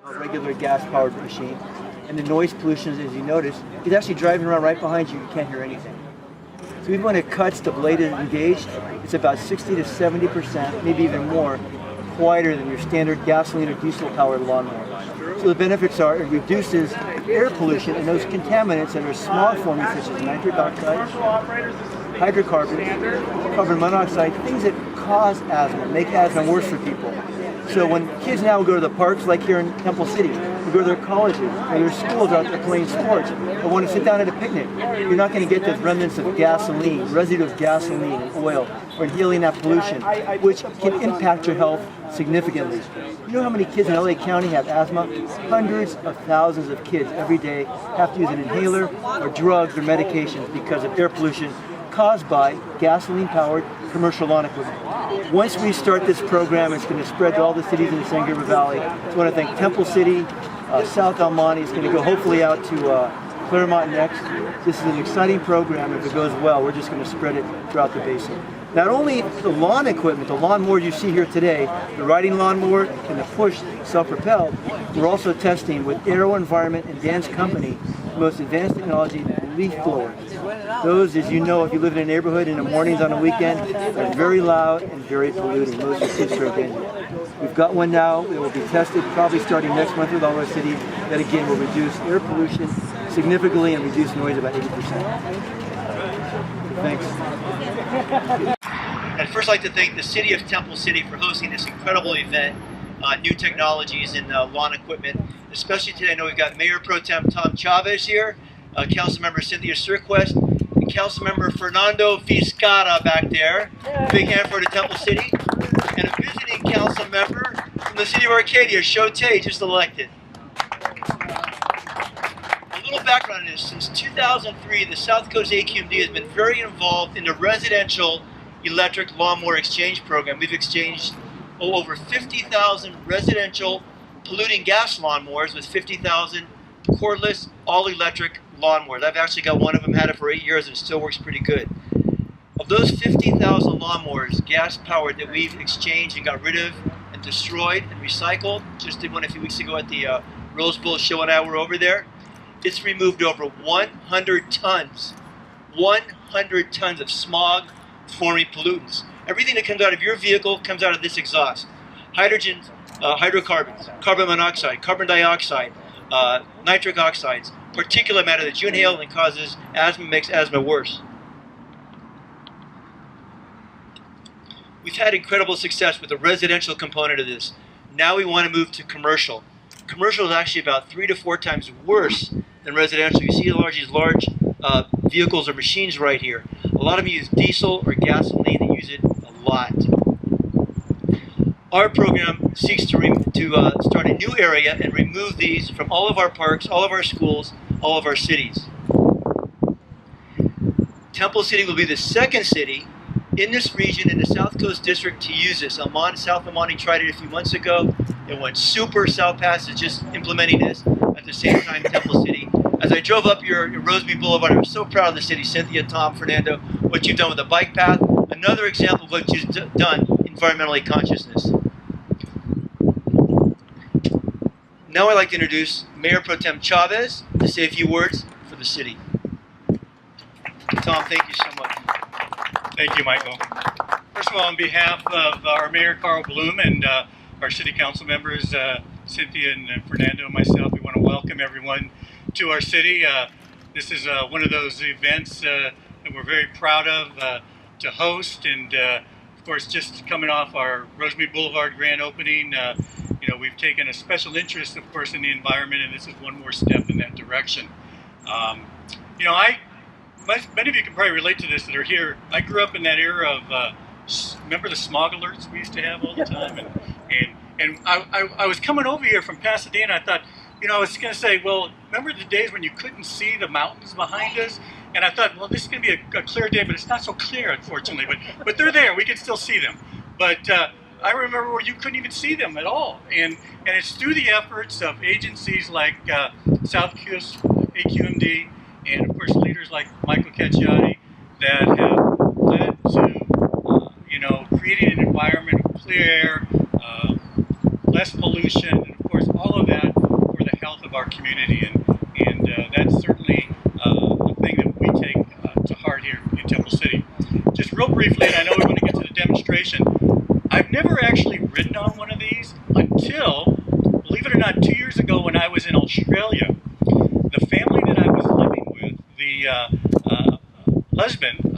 a regular gas-powered machine. And the noise pollution, as you notice, is actually driving around right behind you. You can't hear anything. So even when it cuts, the blade is engaged, it's about 60 to 70%, maybe even more, quieter than your standard gasoline or diesel-powered lawnmower. So the benefits are it reduces air pollution and those contaminants that are smog forming, such as nitric oxide, hydrocarbons, carbon monoxide, things that cause asthma, make asthma worse for people. So when kids now go to the parks, like here in Temple City, they go to their colleges or their schools out there playing sports, or want to sit down at a picnic, you're not going to get those remnants of gasoline, residue of gasoline and oil, or inhaling that pollution, which can impact your health significantly. You know how many kids in LA County have asthma? Hundreds of thousands of kids every day have to use an inhaler or drugs or medications because of air pollution caused by gasoline-powered commercial lawn equipment. Once we start this program, it's going to spread to all the cities in the San Gabriel Valley. So I want to thank Temple City, South El Monte. It's going to go hopefully out to Claremont next. This is an exciting program. If it goes well, we're just going to spread it throughout the basin. Not only the lawn equipment, the lawnmower you see here today, the riding lawnmower and the push self-propelled, we're also testing with Aero Environment and Dan's company the most advanced technology, leaf blowers. Those, as you know, if you live in a neighborhood in the mornings on a weekend, are very loud and very polluting. Those are kids are dangerous. We've got one now. It will be tested probably starting next month with all our cities. That again will reduce air pollution significantly and reduce noise about 80%. Thanks. I'd first like to thank the City of Temple City for hosting this incredible event, new technologies in lawn equipment. Especially today, I know we've got Mayor Pro-Tem Chavez here, Councilmember Cynthia Sterquist, and Councilmember Fernando Vizcarra back there. Big hand for the Temple City. And a visiting council member from the city of Arcadia, Chavez, just elected. A little background on this. Since 2003, the South Coast SCAQMD has been very involved in the residential electric lawnmower exchange program. We've exchanged over 50,000 residential polluting gas lawnmowers with 50,000 cordless, all-electric lawnmowers. I've actually got one of them, had it for 8 years, and it still works pretty good. Of those 50,000 lawnmowers, gas-powered, that we've exchanged and got rid of and destroyed and recycled, just did one a few weeks ago at the Rose Bowl show and I were over there, it's removed over 100 tons. 100 tons of smog-forming pollutants. Everything that comes out of your vehicle comes out of this exhaust. Hydrogen, hydrocarbons, carbon monoxide, carbon dioxide, nitric oxides, particulate matter that you inhale and causes asthma, makes asthma worse. We've had incredible success with the residential component of this. Now we want to move to commercial. Commercial is actually about 3 to 4 times worse than residential. You see these large vehicles or machines right here. A lot of them use diesel or gasoline. They use it a lot. Our program seeks to start a new area and remove these from all of our parks, all of our schools, all of our cities. Temple City will be the second city in this region in the South Coast District to use this. South El Monte tried it a few months ago. It went super. South Pass is just implementing this at the same time Temple City. As I drove up your Roseby Boulevard, I was so proud of the city, Cynthia, Tom, Fernando, what you've done with the bike path. Another example of what you've done, environmentally consciousness. Now I'd like to introduce Mayor Pro-Tem Chavez to say a few words for the city. Tom, thank you so much. Thank you, Michael. First of all, on behalf of our Mayor Carl Bloom and our city council members, Cynthia and Fernando and myself, we want to welcome everyone to our city. This is one of those events that we're very proud of to host, and of course, just coming off our Roseby Boulevard grand opening, you know, we've taken a special interest, of course, in the environment, and this is one more step in that direction. You know, many of you can probably relate to this that are here. I grew up in that era of, remember the smog alerts we used to have all the time? And I was coming over here from Pasadena. I thought, you know, I was going to say, well, remember the days when you couldn't see the mountains behind us? And I thought, well, this is going to be a clear day, but it's not so clear, unfortunately. But they're there. We can still see them. But I remember where you couldn't even see them at all. And it's through the efforts of agencies like South Coast SCAQMD and, of course, leaders like Michael Cacciotti that have led to, you know, creating an environment of clear air, less pollution, and, of course, all of that community, and that's certainly a thing that we take to heart here in Temple City. Just real briefly, and I know we want to get to the demonstration, I've never actually ridden on one of these until, believe it or not, 2 years ago when I was in Australia. The family that I was living with, the husband,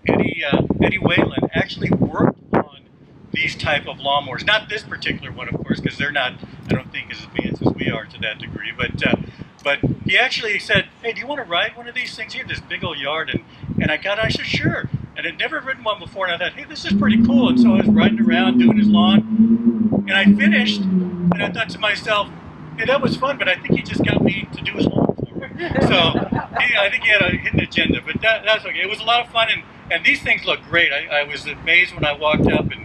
Eddie Whalen, actually worked on these type of lawnmowers. Not this particular one, of course, because they're not, I don't think, as advanced as we are to that degree. But he actually said, "Hey, do you want to ride one of these things? Here, this big old yard." And I said, "Sure." And I'd never ridden one before, and I thought, "Hey, this is pretty cool." And so I was riding around doing his lawn, and I finished, and I thought to myself, "Hey, that was fun, but I think he just got me to do his lawn for me." So I think he had a hidden agenda, but that's okay. It was a lot of fun, and these things look great. I was amazed when I walked up and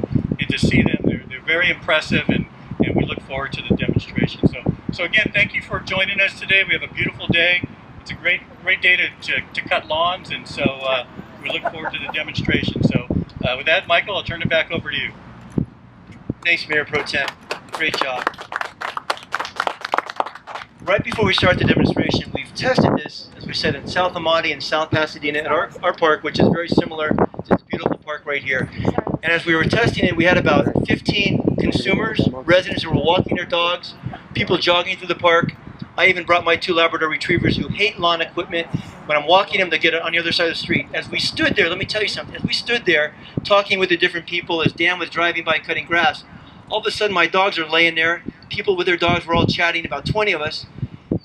to see them. They're very impressive, and we look forward to the demonstration. So again, thank you for joining us today. We have a beautiful day. It's a great day to cut lawns, and so we look forward to the demonstration. So with that, Michael, I'll turn it back over to you. Thanks, Mayor Pro-Tem. Great job. Right before we start the demonstration, we've tested this, as we said, in South Amati and South Pasadena at our park, which is very similar to this beautiful park right here. And as we were testing it, we had about 15 consumers, residents who were walking their dogs, people jogging through the park. I even brought my 2 Labrador Retrievers who hate lawn equipment. When I'm walking them, they get on the other side of the street. As we stood there, let me tell you something. As we stood there talking with the different people, as Dan was driving by cutting grass, all of a sudden my dogs are laying there. People with their dogs were all chatting, about 20 of us.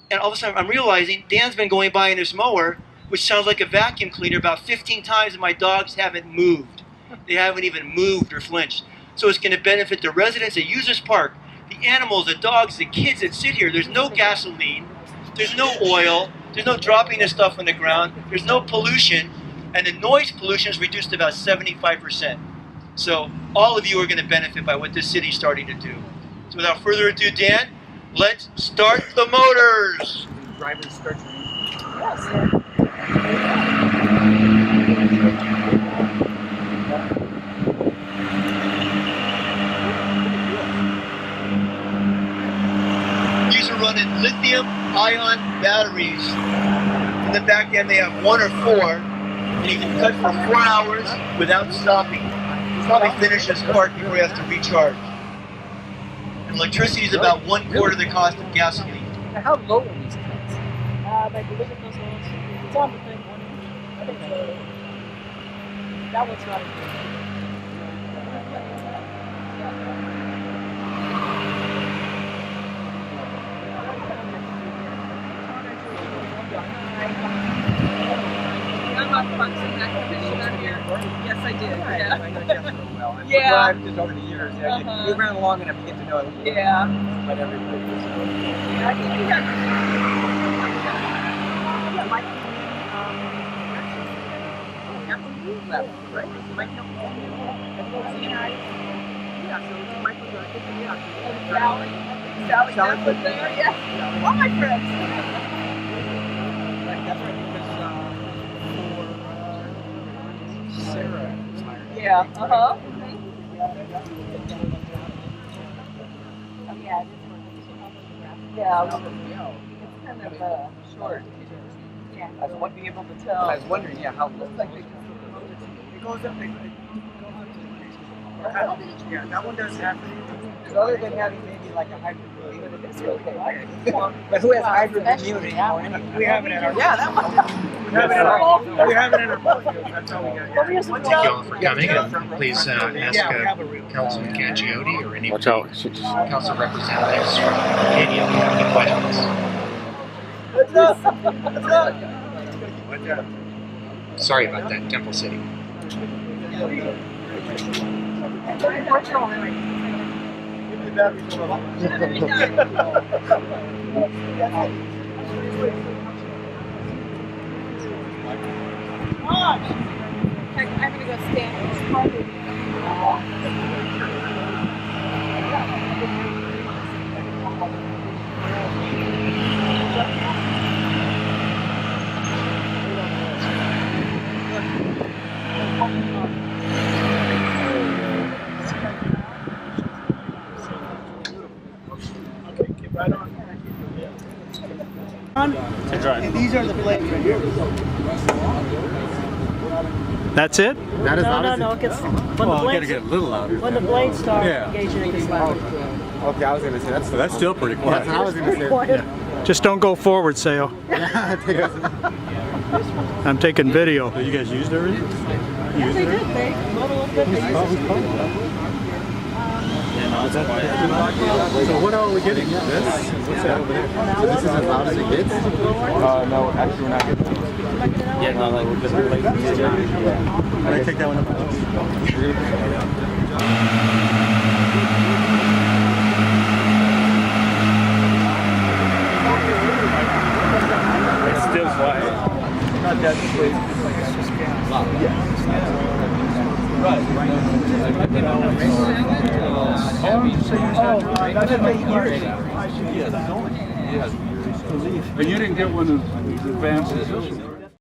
And all of a sudden I'm realizing Dan's been going by in his mower, which sounds like a vacuum cleaner, about 15 times, and my dogs haven't moved. They haven't even moved or flinched. So it's going to benefit the residents that use this park, the animals, the dogs, the kids that sit here. There's no gasoline, there's no oil, there's no dropping this stuff on the ground, there's no pollution, and the noise pollution is reduced to about 75%. So all of you are going to benefit by what this city's starting to do. So without further ado, Dan, let's start the motors! Drivers start to These are running lithium-ion batteries. In the back end, they have 1 or 4, and you can cut for 4 hours without stopping. Probably finish this park before you have to recharge. And electricity is about 1/4 the cost of gasoline. How low are these cuts? I believe it those ones. It's on the thing. I think so. That one's not. I'm on Parks and Rec Commission here. Yes, I did. Yeah. I know Jeff so well. And Yeah. I've just over the years. We ran long enough to get to know it. Yeah. But everybody was. Yeah, I think you got. Yeah, Mike. Left, right? Mike helped me. Yeah, so Mike was good to me. Sally was there, yeah. All my friends. That's right, because for Sarah was hired. Yeah, uh-huh. Yeah, it's kind of short. Yeah. I was wondering able to tell. I was wondering, yeah, how looks like it goes up. Yeah, that one does have. Because other than having maybe like a hybrid unit, it's okay. But who has hybrid unit? We have it in our. Yeah, that one. We have it in our portfolio. That's all we got. Thank you all for coming, and please ask Councilman Cacciotti or any of the council representatives from Acadia if you have any questions. What's up? What's up? Sorry about that, Temple City. I'm gonna go stand. Okay, get right on. To drive. And these are the blades right here. That's it? That is No, it gets, when the Well, I gotta blades, get a little louder. when the blades start Yeah. engaging, it gets louder. Okay, I was gonna say that's still pretty quiet. That's what I was gonna say. Quiet. Just don't go forward, Sale. I'm taking video. So you guys used everything? Yeah, they did. They mowed a little bit. They used So what are we getting? This? What's that over there? So this is as loud as it gets? No, actually we're not getting it. Yeah, no, like we're just like. Can I take that one up? It's still quiet. Not that quick. But you didn't get one of the advances.